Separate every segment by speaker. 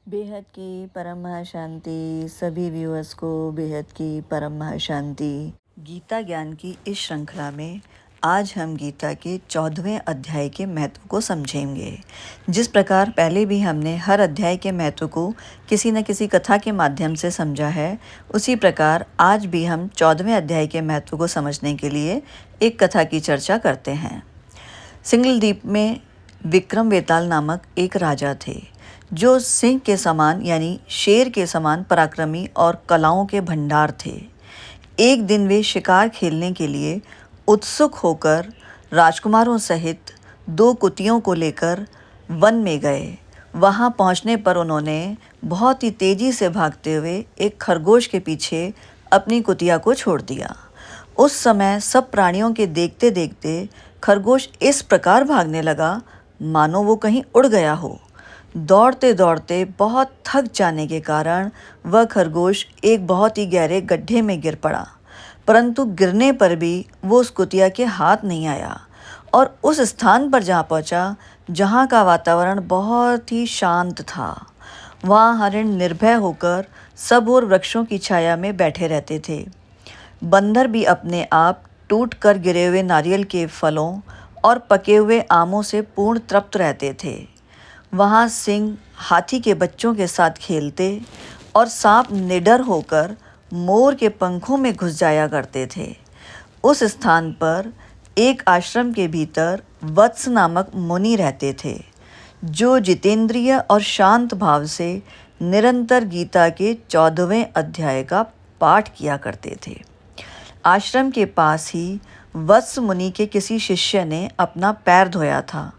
Speaker 1: बेहद की परम महाशांति। सभी व्यूअर्स को बेहद की परम महाशांति। गीता ज्ञान की इस श्रृंखला में आज हम गीता के 14वें अध्याय के महत्व को समझेंगे। जिस प्रकार पहले भी हमने हर अध्याय के महत्व को किसी न किसी कथा के माध्यम से समझा है, उसी प्रकार आज भी हम 14वें अध्याय के महत्व को समझने के लिए एक कथा की चर्चा करते हैं। सिंगल द्वीप में विक्रम वेताल नामक एक राजा थे जो सिंह के समान यानी शेर के समान पराक्रमी और कलाओं के भंडार थे। एक दिन वे शिकार खेलने के लिए उत्सुक होकर राजकुमारों सहित 2 कुतियों को लेकर वन में गए। वहां पहुंचने पर उन्होंने बहुत ही तेजी से भागते हुए एक खरगोश के पीछे अपनी कुतिया को छोड़ दिया। उस समय सब प्राणियों के देखते देखते खरगोश इस प्रकार भागने लगा मानो वो कहीं उड़ गया हो। दौड़ते दौड़ते बहुत थक जाने के कारण वह खरगोश एक बहुत ही गहरे गड्ढे में गिर पड़ा, परंतु गिरने पर भी वो उस कुतिया के हाथ नहीं आया और उस स्थान पर जा पहुंचा जहां का वातावरण बहुत ही शांत था। वहां हरिण निर्भय होकर सब ओर वृक्षों की छाया में बैठे रहते थे। बंदर भी अपने आप टूट कर गिरे हुए नारियल के फलों और पके हुए आमों से पूर्ण तृप्त रहते थे। वहाँ सिंह हाथी के बच्चों के साथ खेलते और सांप निडर होकर मोर के पंखों में घुस जाया करते थे। उस स्थान पर एक आश्रम के भीतर वत्स नामक मुनि रहते थे जो जितेंद्रिय और शांत भाव से निरंतर गीता के 14वें अध्याय का पाठ किया करते थे। आश्रम के पास ही वत्स मुनि के किसी शिष्य ने अपना पैर धोया था।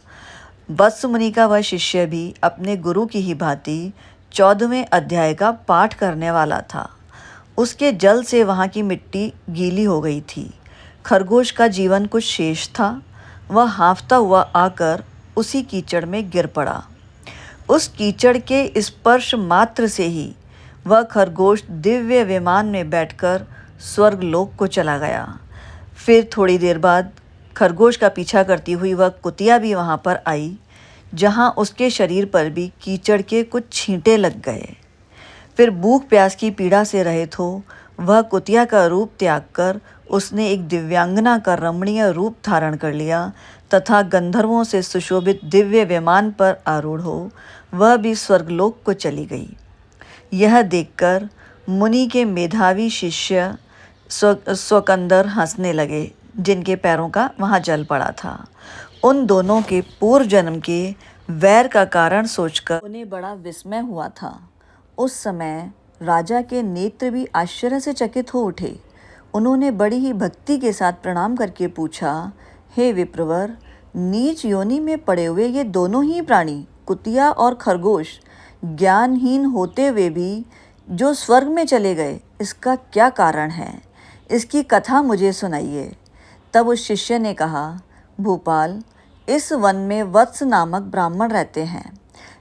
Speaker 1: वत्स मुनि का वह शिष्य भी अपने गुरु की ही भांति 14वें अध्याय का पाठ करने वाला था। उसके जल से वहाँ की मिट्टी गीली हो गई थी। खरगोश का जीवन कुछ शेष था। वह हाँफता हुआ आकर उसी कीचड़ में गिर पड़ा। उस कीचड़ के स्पर्श मात्र से ही वह खरगोश दिव्य विमान में बैठकर स्वर्गलोक को चला गया। फिर थोड़ी देर बाद खरगोश का पीछा करती हुई वह कुतिया भी वहाँ पर आई, जहाँ उसके शरीर पर भी कीचड़ के कुछ छींटे लग गए। फिर भूख प्यास की पीड़ा से रहित हो वह कुतिया का रूप त्याग कर उसने एक दिव्यांगना का रमणीय रूप धारण कर लिया तथा गंधर्वों से सुशोभित दिव्य विमान पर आरूढ़ हो वह भी स्वर्गलोक को चली गई। यह देखकर मुनि के मेधावी शिष्य स्वकंदर हंसने लगे, जिनके पैरों का वहाँ जल पड़ा था। उन दोनों के पूर्व जन्म के वैर का कारण सोचकर उन्हें बड़ा विस्मय हुआ था। उस समय राजा के नेत्र भी आश्चर्य से चकित हो उठे। उन्होंने बड़ी ही भक्ति के साथ प्रणाम करके पूछा, हे विप्रवर, नीच योनि में पड़े हुए ये दोनों ही प्राणी कुतिया और खरगोश ज्ञानहीन होते हुए भी जो स्वर्ग में चले गए, इसका क्या कारण है? इसकी कथा मुझे सुनाइए। तब उस शिष्य ने कहा, भूपाल, इस वन में वत्स नामक ब्राह्मण रहते हैं।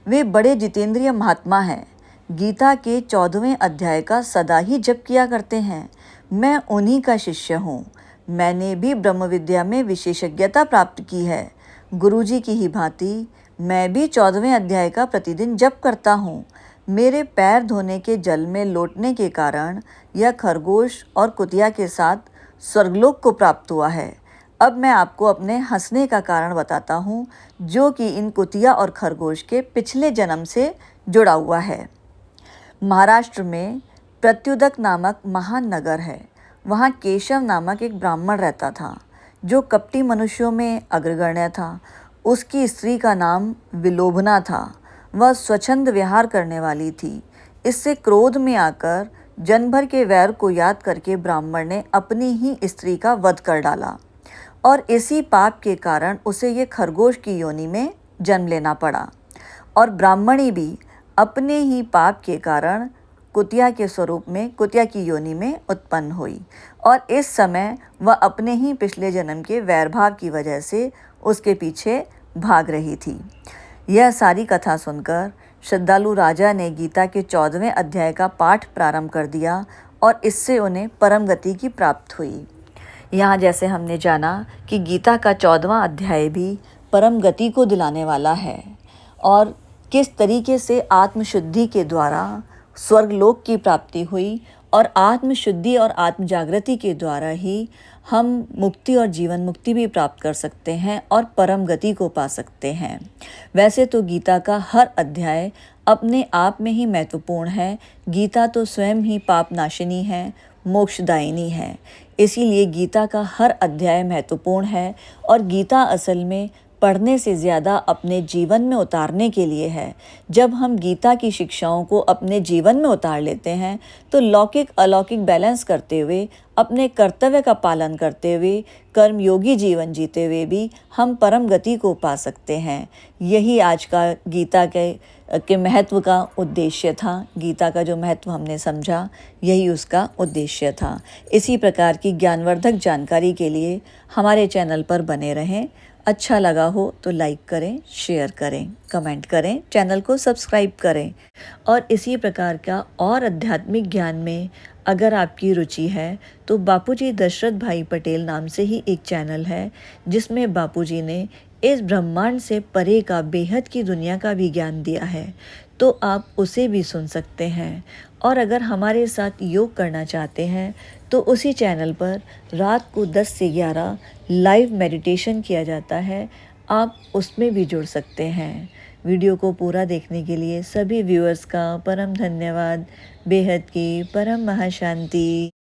Speaker 1: वे बड़े जितेंद्रिय महात्मा हैं। गीता के 14वें अध्याय का सदा ही जप किया करते हैं। मैं उन्हीं का शिष्य हूँ। मैंने भी ब्रह्म विद्या में विशेषज्ञता प्राप्त की है। गुरुजी की ही भांति मैं भी 14वें अध्याय का प्रतिदिन जप करता हूँ। मेरे पैर धोने के जल में लौटने के कारण यह खरगोश और कुतिया के साथ स्वर्गलोक को प्राप्त हुआ है। अब मैं आपको अपने हंसने का कारण बताता हूँ, जो कि इन कुतिया और खरगोश के पिछले जन्म से जुड़ा हुआ है। महाराष्ट्र में प्रत्युदक नामक महान नगर है। वहाँ केशव नामक एक ब्राह्मण रहता था जो कपटी मनुष्यों में अग्रगण्य था। उसकी स्त्री का नाम विलोभना था। वह स्वच्छंद विहार करने वाली थी। इससे क्रोध में आकर जन्म भर के वैर को याद करके ब्राह्मण ने अपनी ही स्त्री का वध कर डाला और इसी पाप के कारण उसे ये खरगोश की योनि में जन्म लेना पड़ा। और ब्राह्मणी भी अपने ही पाप के कारण कुतिया के स्वरूप में कुतिया की योनि में उत्पन्न हुई और इस समय वह अपने ही पिछले जन्म के वैरभाव की वजह से उसके पीछे भाग रही थी। यह सारी कथा सुनकर श्रद्धालु राजा ने गीता के 14वें अध्याय का पाठ प्रारंभ कर दिया और इससे उन्हें परम गति की प्राप्त हुई। यहाँ जैसे हमने जाना कि गीता का 14वां अध्याय भी परम गति को दिलाने वाला है और किस तरीके से आत्मशुद्धि के द्वारा स्वर्गलोक की प्राप्ति हुई और आत्मशुद्धि और आत्म जागृति के द्वारा ही हम मुक्ति और जीवन मुक्ति भी प्राप्त कर सकते हैं और परम गति को पा सकते हैं। वैसे तो गीता का हर अध्याय अपने आप में ही महत्वपूर्ण है। गीता तो स्वयं ही पाप नाशिनी है, मोक्षदायिनी है। इसीलिए गीता का हर अध्याय महत्वपूर्ण है और गीता असल में पढ़ने से ज़्यादा अपने जीवन में उतारने के लिए है। जब हम गीता की शिक्षाओं को अपने जीवन में उतार लेते हैं तो लौकिक अलौकिक बैलेंस करते हुए, अपने कर्तव्य का पालन करते हुए, कर्मयोगी जीवन जीते हुए भी हम परम गति को पा सकते हैं। यही आज का गीता के महत्व का उद्देश्य था। गीता का जो महत्व हमने समझा, यही उसका उद्देश्य था। इसी प्रकार की ज्ञानवर्धक जानकारी के लिए हमारे चैनल पर बने रहें। अच्छा लगा हो तो लाइक करें, शेयर करें, कमेंट करें, चैनल को सब्सक्राइब करें। और इसी प्रकार का और आध्यात्मिक ज्ञान में अगर आपकी रुचि है तो बापूजी दशरथ भाई पटेल नाम से ही एक चैनल है, जिसमें बापूजी ने इस ब्रह्मांड से परे का बेहद की दुनिया का भी ज्ञान दिया है, तो आप उसे भी सुन सकते हैं। और अगर हमारे साथ योग करना चाहते हैं तो उसी चैनल पर रात को 10 से 11 लाइव मेडिटेशन किया जाता है, आप उसमें भी जुड़ सकते हैं। वीडियो को पूरा देखने के लिए सभी व्यूअर्स का परम धन्यवाद। बेहद की परम महाशांति।